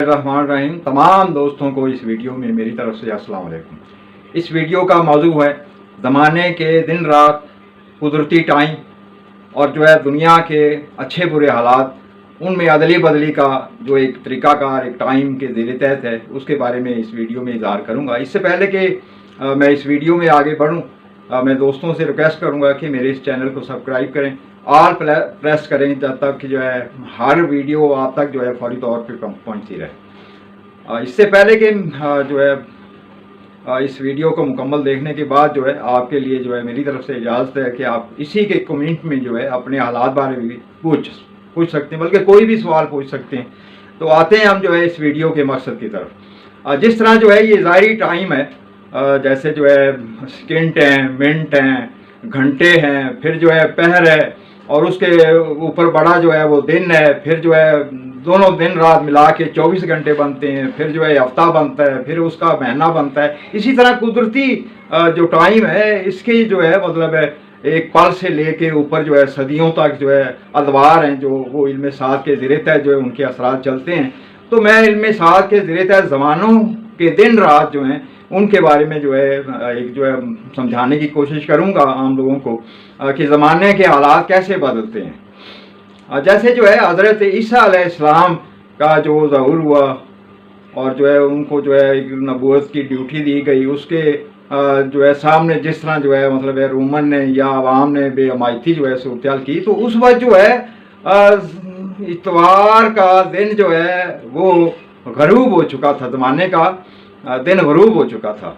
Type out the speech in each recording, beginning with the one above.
الرحمن الرحیم تمام دوستوں کو اس ویڈیو میں میری طرف سے السلام علیکم۔ اس ویڈیو کا موضوع ہے زمانے کے دن رات، قدرتی ٹائم اور دنیا کے اچھے برے حالات، ان میں عدلی بدلی کا جو ایک طریقہ کار ایک ٹائم کے زیر تحت ہے، اس کے بارے میں اس ویڈیو میں اظہار کروں گا۔ اس سے پہلے کہ میں اس ویڈیو میں آگے بڑھوں، میں دوستوں سے ریکویسٹ کروں گا کہ میرے اس چینل کو سبسکرائب کریں، آل پریس کریں، جب تک کہ ہر ویڈیو آپ تک فوری طور پہ پہنچتی رہے۔ اس سے پہلے کہ اس ویڈیو کو مکمل دیکھنے کے بعد آپ کے لیے میری طرف سے اجازت ہے کہ آپ اسی کے کمنٹ میں اپنے حالات بارے میں بھی پوچھ سکتے ہیں، بلکہ کوئی بھی سوال پوچھ سکتے ہیں۔ تو آتے ہیں ہم اس ویڈیو کے مقصد کی طرف۔ جس طرح یہ ظاہری ٹائم ہے، جیسے سیکنڈ ہیں، منٹ ہیں، گھنٹے ہیں، پھر پہر ہے، اور اس کے اوپر بڑا وہ دن ہے، پھر دونوں دن رات ملا کے 24 گھنٹے بنتے ہیں، پھر ہفتہ بنتا ہے، پھر اس کا مہینہ بنتا ہے۔ اسی طرح قدرتی جو ٹائم ہے، اس کی مطلب ہے ایک پل سے لے کے اوپر صدیوں تک ادوار ہیں، جو وہ علم ساعت کے زیر تحت ان کے اثرات چلتے ہیں۔ تو میں علم ساعت کے زیر تحت زمانوں کے دن رات ہیں ان کے بارے میں ایک سمجھانے کی کوشش کروں گا عام لوگوں کو کہ زمانے کے حالات کیسے بدلتے ہیں۔ جیسے حضرت عیسیٰ علیہ السلام کا ظہور ہوا، اور ان کو ایک نبوت کی ڈیوٹی دی گئی، اس کے سامنے جس طرح مطلب رومن نے یا عوام نے بے حمایتی صورتحال کی، تو اس وقت اتوار کا دن وہ غروب ہو چکا تھا، زمانے کا دن غروب ہو چکا تھا،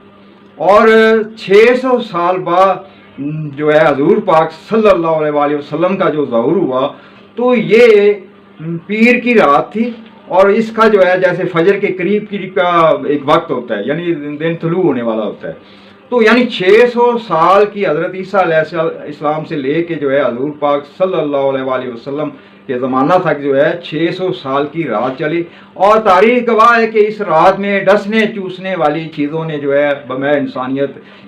اور 600 سال بعد حضور پاک صلی اللہ علیہ وسلم کا ظہور ہوا، تو یہ پیر کی رات تھی، اور اس کا جیسے فجر کے قریب کا ایک وقت ہوتا ہے، یعنی دن طلوع ہونے والا ہوتا ہے۔ تو یعنی 600 سال کی حضرت عیسیٰ علیہ السلام سے لے کے حضور پاک صلی اللہ علیہ وسلم کے زمانہ تک 600 سال کی رات چلی، اور تاریخ گواہ ہے کہ اس رات میں ڈسنے چوسنے والی چیزوں نے بمع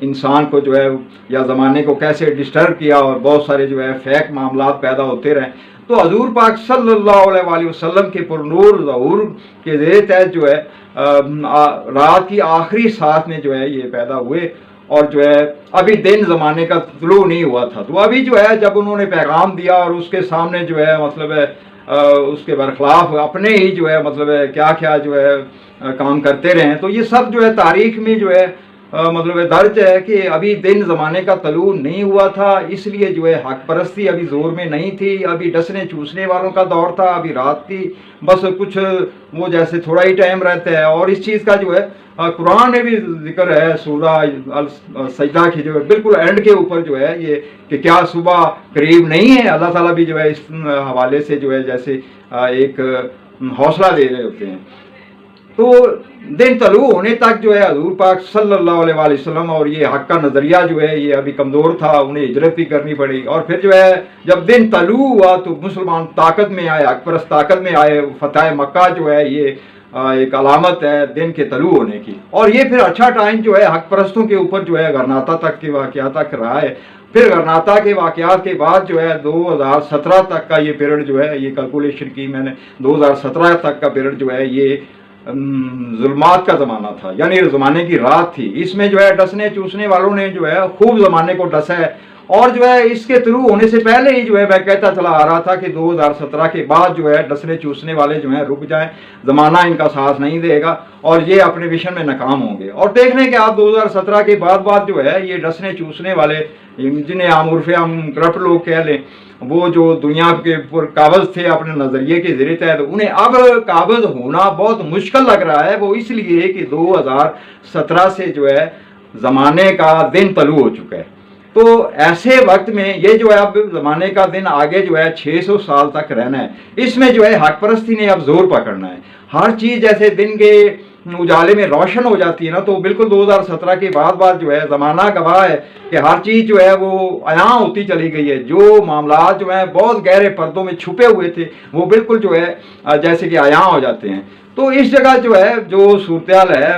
انسان کو یا زمانے کو کیسے ڈسٹرب کیا، اور بہت سارے فیک معاملات پیدا ہوتے رہے۔ تو حضور پاک صلی اللہ علیہ وسلم کے پرنور ظہور کے زیر تحت رات کی آخری ساتھ میں یہ پیدا ہوئے، اور ابھی دن زمانے کا طلوع نہیں ہوا تھا۔ تو ابھی جب انہوں نے پیغام دیا، اور اس کے سامنے مطلب اس کے برخلاف اپنے ہی مطلب کیا کام کرتے رہے، تو یہ سب تاریخ میں مطلب درج ہے کہ ابھی دن زمانے کا طلوع نہیں ہوا تھا، اس لیے حق پرستی ابھی زور میں نہیں تھی، ابھی ڈسنے چوسنے والوں کا دور تھا، ابھی رات تھی، بس کچھ وہ جیسے تھوڑا ہی ٹائم رہتا ہے۔ اور اس چیز کا قرآن میں بھی ذکر ہے، سورہ السجدہ کی بالکل اینڈ کے اوپر یہ کہ کیا صبح قریب نہیں ہے۔ اللہ تعالیٰ بھی اس حوالے سے جیسے ایک حوصلہ دے رہے ہوتے ہیں۔ تو دن طلوع ہونے تک حضور پاک صلی اللہ علیہ وسلم اور یہ حق کا نظریہ یہ ابھی کمزور تھا، انہیں ہجرت بھی کرنی پڑی، اور پھر جب دن طلوع ہوا تو مسلمان طاقت میں آئے، حق پرست طاقت میں آئے۔ فتح مکہ یہ ایک علامت ہے دن کے طلوع ہونے کی، اور یہ پھر اچھا ٹائم حق پرستوں کے اوپر غرناطہ تک کے واقعات تک رہا ہے۔ پھر غرناطہ کے واقعات کے بعد 2017 تک کا یہ پیریڈ یہ کیلکولیشن کی میں نے، 2017 تک کا پیریڈ یہ ظلمات کا زمانہ تھا، یعنی زمانے کی رات تھی۔ اس میں ڈسنے چوسنے والوں نے خوب زمانے کو ڈسا ہے، اور اس کے طلوع ہونے سے پہلے ہی میں کہتا چلا آ رہا تھا کہ 2017 کے بعد ڈسنے چوسنے والے رک جائیں، زمانہ ان کا ساتھ نہیں دے گا، اور یہ اپنے مشن میں ناکام ہوں گے۔ اور دیکھ لیں کہ آپ 2017 کے بعد یہ ڈسنے چوسنے والے، جنہیں عام عرف ہم کرپٹ لوگ کہہ لیں، وہ دنیا کے پر قابض تھے اپنے نظریے کے ذریعے تحت، انہیں اب قابض ہونا بہت مشکل لگ رہا ہے۔ وہ اس لیے کہ 2017 سے زمانے کا دن طلوع ہو چکا ہے۔ تو ایسے وقت میں یہ اب زمانے کا دن آگے 600 سال تک رہنا ہے، اس میں حق پرستی نے اب زور پکڑنا ہے۔ ہر چیز جیسے دن کے اجالے میں روشن ہو جاتی ہے نا، تو بالکل 2017 کے بعد زمانہ گواہ ہے کہ ہر چیز وہ عیاں ہوتی چلی گئی ہے۔ جو معاملات بہت گہرے پردوں میں چھپے ہوئے تھے، وہ بالکل جیسے کہ عیاں ہو جاتے ہیں۔ تو اس جگہ جو صورتحال ہے،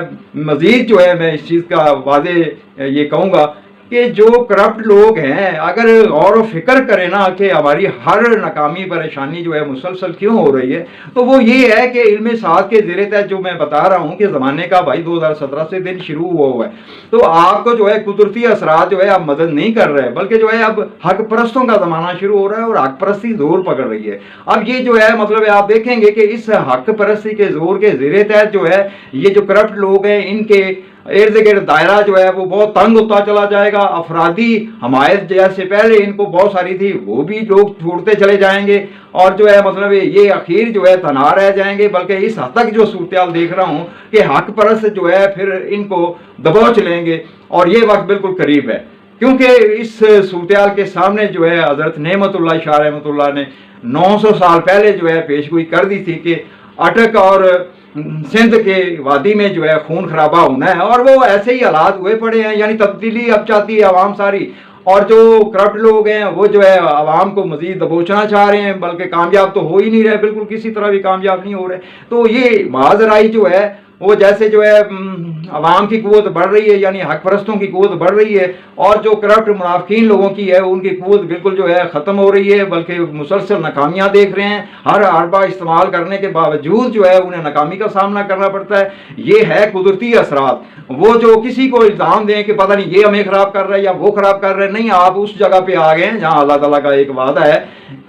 مزید میں اس چیز کا واضح یہ کہوں گا کہ جو کرپٹ لوگ ہیں اگر غور و فکر کریں نا کہ ہماری ہر ناکامی پریشانی جو ہے مسلسل کیوں ہو رہی ہے، تو وہ یہ ہے کہ علم ساعت کے زیر تحت جو میں بتا رہا ہوں کہ زمانے کا بھائی 2017 سے دن شروع ہوا ہے، تو آپ کو جو ہے قدرتی اثرات جو ہے اب مدد نہیں کر رہے، بلکہ جو ہے اب حق پرستوں کا زمانہ شروع ہو رہا ہے اور حق پرستی زور پکڑ رہی ہے۔ اب یہ جو ہے مطلب آپ دیکھیں گے کہ اس حق پرستی کے زور کے زیر تحت جو ہے یہ جو کرپٹ لوگ ہیں ان کے ارد گرد دائرہ جو ہے وہ بہت تنگ ہوتا چلا جائے گا۔ افرادی حمایت جیسے پہلے ان کو بہت ساری تھی وہ بھی لوگ چھوڑتے چلے جائیں گے، اور جو ہے مطلب یہ اخیر جو ہے تنہا رہ جائیں گے، بلکہ اس حد تک جو صورتحال دیکھ رہا ہوں کہ حق پرست جو ہے پھر ان کو دبوچ لیں گے، اور یہ وقت بالکل قریب ہے، کیونکہ اس صورتحال کے سامنے جو ہے حضرت نعمت اللہ شاہ رحمۃ اللہ نے 900 سال پہلے جو ہے پیشگوئی کر دی تھی کہ اٹک اور سندھ کے وادی میں جو ہے خون خرابہ ہونا ہے، اور وہ ایسے ہی حالات ہوئے پڑے ہیں، یعنی تبدیلی اب چاہتی ہے عوام ساری، اور جو کرپٹ لوگ ہیں وہ جو ہے عوام کو مزید دبوچنا چاہ رہے ہیں، بلکہ کامیاب تو ہو ہی نہیں رہے، بالکل کسی طرح بھی کامیاب نہیں ہو رہے۔ تو یہ معاذرائی جو ہے وہ جیسے جو ہے عوام کی قوت بڑھ رہی ہے، یعنی حق پرستوں کی قوت بڑھ رہی ہے، اور جو کرپٹ منافقین لوگوں کی ہے ان کی قوت بالکل جو ہے ختم ہو رہی ہے، بلکہ مسلسل ناکامیاں دیکھ رہے ہیں، ہر حربہ استعمال کرنے کے باوجود جو ہے انہیں ناکامی کا سامنا کرنا پڑتا ہے۔ یہ ہے قدرتی اثرات۔ وہ جو کسی کو الزام دیں کہ پتہ نہیں یہ ہمیں خراب کر رہا ہے یا وہ خراب کر رہے ہیں، نہیں، آپ اس جگہ پہ آ گئے ہیں جہاں اللہ تعالیٰ کا ایک وعدہ ہے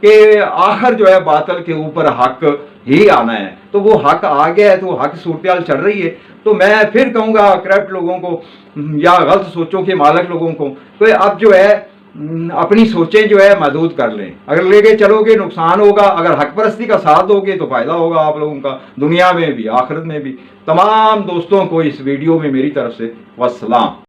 کہ آخر جو ہے باطل کے اوپر حق ہی آنا ہے، تو وہ حق آ گیا ہے، تو حق صورتحال چل رہی ہے۔ تو میں پھر کہوں گا کرپٹ لوگوں کو یا غلط سوچوں کے مالک لوگوں کو کہ اب جو ہے اپنی سوچیں جو ہے محدود کر لیں، اگر لے کے چلو گے نقصان ہوگا، اگر حق پرستی کا ساتھ دو گے تو فائدہ ہوگا آپ لوگوں کا، دنیا میں بھی آخرت میں بھی۔ تمام دوستوں کو اس ویڈیو میں میری طرف سے والسلام۔